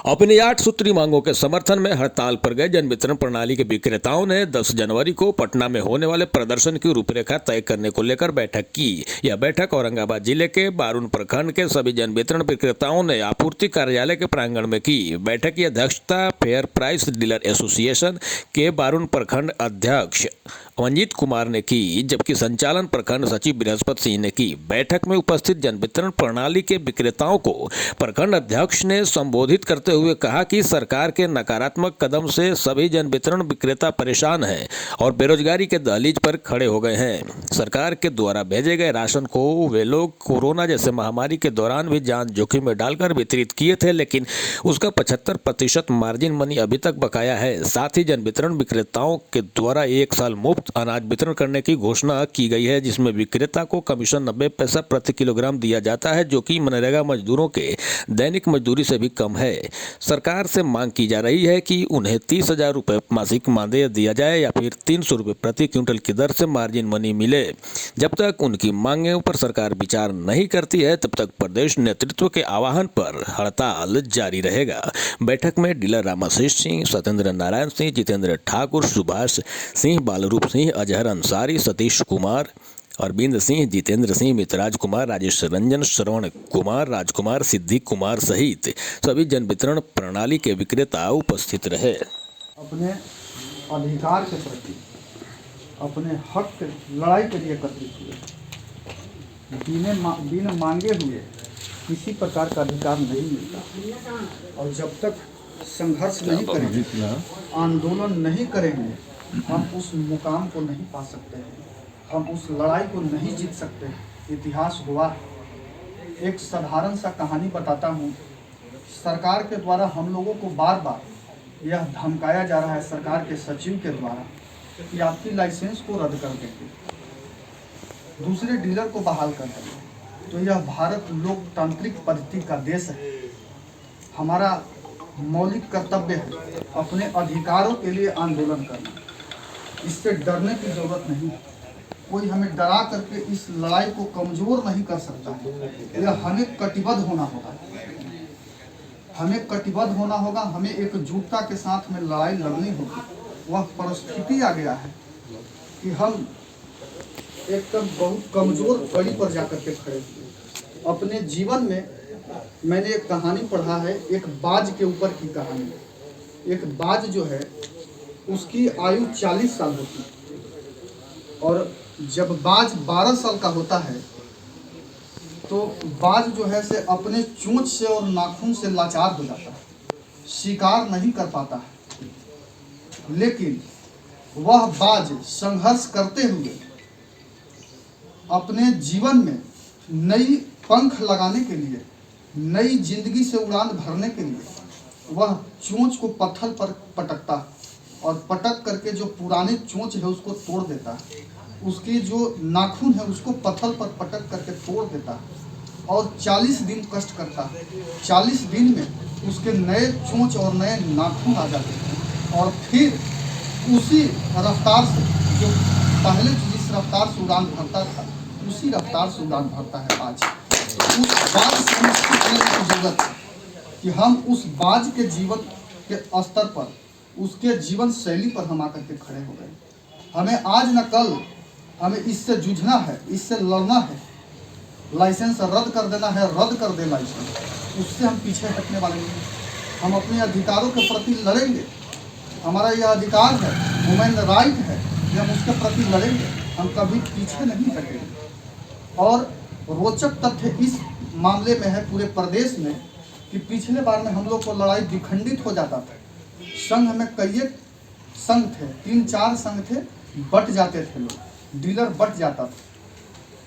अपनी 8 सूत्री मांगों के समर्थन में हड़ताल पर गए जन वितरण प्रणाली के विक्रेताओं ने 10 जनवरी को पटना में होने वाले प्रदर्शन की रूपरेखा तय करने को लेकर बैठक की। यह बैठक औरंगाबाद जिले के बारुण प्रखंड के सभी जन वितरण विक्रेताओं ने आपूर्ति कार्यालय के प्रांगण में की। बैठक की अध्यक्षता फेयर प्राइस डीलर एसोसिएशन के बारुण प्रखंड अध्यक्ष अमनजीत कुमार ने की, जबकि संचालन प्रखंड सचिव बृहस्पति सिंह ने की। बैठक में उपस्थित जन वितरण प्रणाली के विक्रेताओं को प्रखंड अध्यक्ष ने संबोधित करते हुए कहा कि सरकार के नकारात्मक कदम से सभी जन वितरण विक्रेता परेशान हैं और बेरोजगारी के दहलीज पर खड़े हो गए हैं। सरकार के द्वारा भेजे गए राशन को वे लोग कोरोना जैसे महामारी के दौरान भी जान जोखिम में डालकर वितरित किए थे, लेकिन उसका 75% मार्जिन मनी अभी तक बकाया है। साथ ही जन वितरण विक्रेताओं के द्वारा 1 साल मुफ्त अनाज वितरण करने की घोषणा की गई है, जिसमें विक्रेता को कमीशन 90 पैसा प्रति किलोग्राम दिया जाता है, जो कि मनरेगा मजदूरों के दैनिक मजदूरी से भी कम है। सरकार से मांग की जा रही है कि उन्हें 30,000 रुपये मासिक मानदेय दिया जाए या फिर 300 रुपये प्रति क्विंटल की दर से मार्जिन मनी मिले। जब तक उनकी मांगों पर सरकार विचार नहीं करती है, तब तक प्रदेश नेतृत्व के आह्वान पर हड़ताल जारी रहेगा। बैठक में डीलर रामाशीष सिंह, सत्येंद्र नारायण सिंह, जितेंद्र ठाकुर, सुभाष सिंह, बालरूप सिंह, अजहर अंसारी, सतीश कुमार, अरविंद सिंह, जितेंद्र सिंह, मितराज कुमार, राजेश रंजन, श्रवण कुमार, राजकुमार, सिद्धि कुमार सहित सभी जन वितरण प्रणाली के विक्रेता उपस्थित रहे। अपने अधिकार के प्रति, अपने हक के लड़ाई के लिए एकत्रित हुए। बिना मांगे हुए किसी प्रकार का अधिकार नहीं मिलता, और जब तक संघर्ष नहीं करेंगे, आंदोलन नहीं करेंगे, हम उस मुकाम को नहीं पा सकते हैं, हम उस लड़ाई को नहीं जीत सकते। इतिहास हुआ, एक साधारण सा कहानी बताता हूँ। सरकार के द्वारा हम लोगों को बार बार यह धमकाया जा रहा है, सरकार के सचिव के द्वारा, कि आपकी लाइसेंस को रद्द कर देंगे, दूसरे डीलर को बहाल कर देंगे। तो यह भारत लोकतांत्रिक पद्धति का देश है। हमारा मौलिक कर्तव्य है अपने अधिकारों के लिए आंदोलन करना। इससे डरने की जरूरत नहीं है। कोई हमें डरा करके इस लड़ाई को कमजोर नहीं कर सकता है। यह हमें कटिबद्ध होना होगा, हमें कटिबद्ध होना होगा, हमें एकजुटता के साथ में लड़ाई लड़नी होगी। वह परिस्थिति आ गया है कि हम एकदम बहुत कमजोर कड़ी पर जाकर के खड़े हुए। अपने जीवन में मैंने एक कहानी पढ़ा है, एक बाज के ऊपर की कहानी। एक बाज जो है उसकी आयु 40 साल होती है, और जब बाज 12 साल का होता है तो बाज जो है से अपने चोंच से और नाखून से लाचार हो जाता है, शिकार नहीं कर पाता है। लेकिन वह बाज संघर्ष करते हुए अपने जीवन में नई पंख लगाने के लिए, नई जिंदगी से उड़ान भरने के लिए वह चोंच को पत्थर पर पटकता है, और पटक करके जो पुराने चोंच है उसको तोड़ देता है, उसकी जो नाखून है उसको पत्थर पर पटक करके तोड़ देता है, और 40 दिन कष्ट करता है। 40 दिन में उसके नए चोंच और नए नाखून आ जाते हैं, और फिर उसी रफ्तार से, जो पहले जिस रफ्तार से उड़ान भरता था, उसी रफ्तार से उड़ान भरता है आज। उस बाज से हमें सीख लेने की जरूरत है कि हम उस बाज के जीवन के स्तर पर, उसके जीवन शैली पर हम आकर के खड़े हो गए। हमें आज न कल हमें इससे जूझना है, इससे लड़ना है। लाइसेंस रद्द कर देना है, रद्द कर दे लाइसेंस, उससे हम पीछे हटने वाले नहीं। हम अपने अधिकारों के प्रति लड़ेंगे। हमारा यह अधिकार है, ह्यूमन राइट है, कि हम उसके प्रति लड़ेंगे, हम कभी पीछे नहीं हटेंगे। और रोचक तथ्य इस मामले में है पूरे प्रदेश में कि पिछले बार में हम लोग को लड़ाई विखंडित हो जाता था। संघ में कई संघ थे, 3-4 संघ थे, बट जाते थे लोग, डीलर बट जाता था,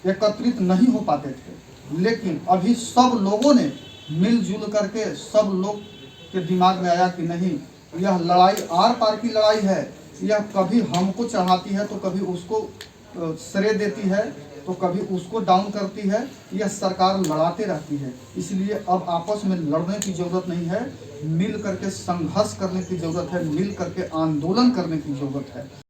एकत्रित नहीं हो पाते थे। लेकिन अभी सब लोगों ने मिलजुल करके, सब लोग के दिमाग में आया कि नहीं, यह लड़ाई आर पार की लड़ाई है। यह कभी हमको चढ़ाती है तो कभी उसको श्रेय देती है, तो कभी उसको डाउन करती है। यह सरकार लड़ाते रहती है। इसलिए अब आपस में लड़ने की जरूरत नहीं है, मिल करके संघर्ष करने की जरूरत है, मिल करके आंदोलन करने की जरूरत है।